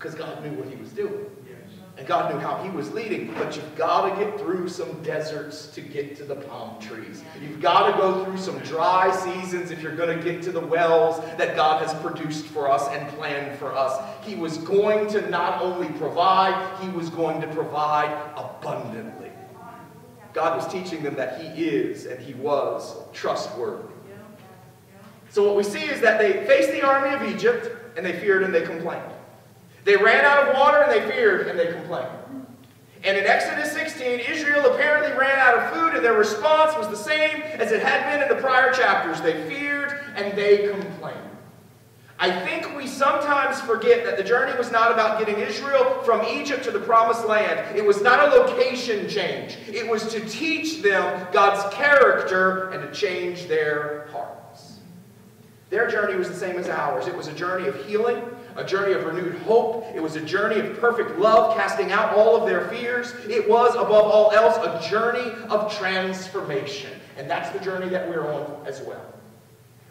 Because God knew what he was doing. And God knew how he was leading. But you've got to get through some deserts to get to the palm trees. You've got to go through some dry seasons if you're going to get to the wells that God has produced for us and planned for us. He was going to not only provide, he was going to provide abundantly. God was teaching them that he is and he was trustworthy. So what we see is that they faced the army of Egypt and they feared and they complained. They ran out of water and they feared and they complained. And in Exodus 16, Israel apparently ran out of food and their response was the same as it had been in the prior chapters. They feared and they complained. I think we sometimes forget that the journey was not about getting Israel from Egypt to the promised land. It was not a location change. It was to teach them God's character and to change their hearts. Their journey was the same as ours. It was a journey of healing, a journey of renewed hope. It was a journey of perfect love, casting out all of their fears. It was, above all else, a journey of transformation. And that's the journey that we're on as well.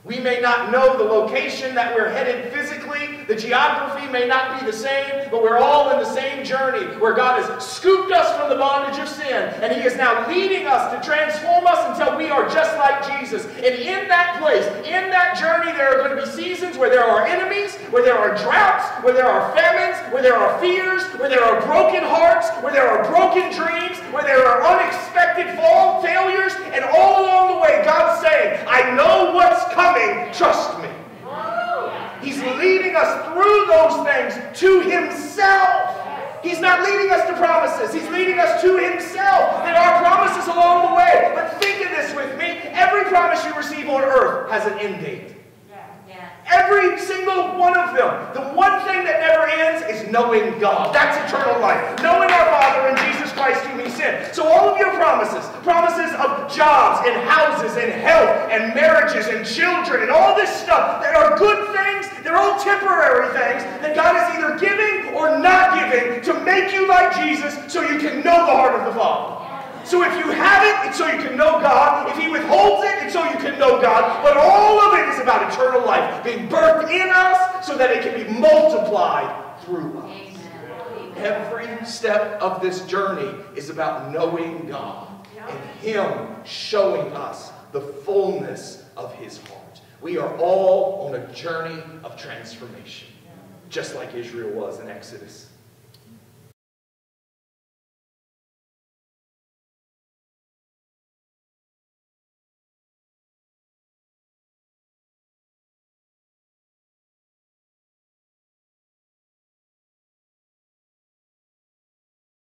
We may not know the location that we're headed physically. The geography may not be the same, but we're all in the same journey where God has scooped us from the bondage of sin, and he is now leading us to transform us until we are just like Jesus. And in that place, in that journey, there are going to be seasons where there are enemies, where there are droughts, where there are famines, where there are fears, where there are broken hearts, where there are broken dreams, where there are unexpected failures, and all along the way, God's saying, I know what's coming. Trust me. He's leading us through those things to himself. He's not leading us to promises. He's leading us to himself. There are promises along the way. But think of this with me. Every promise you receive on earth has an end date. Every single one of them. The one thing that never ends is knowing God. That's eternal life. Knowing our Father and Jesus Christ whom he sent. So all of your promises of jobs and houses and health and marriages and children and all this stuff that are good things, they're all temporary things that God is either giving or not giving to make you like Jesus so you can know the heart of the Father. So if you have it, it's so you can know God. If he withholds it, it's so you can know God. But all of it is about eternal life being birthed in us so that it can be multiplied through us. Amen. Every step of this journey is about knowing God and him showing us the fullness of his heart. We are all on a journey of transformation, just like Israel was in Exodus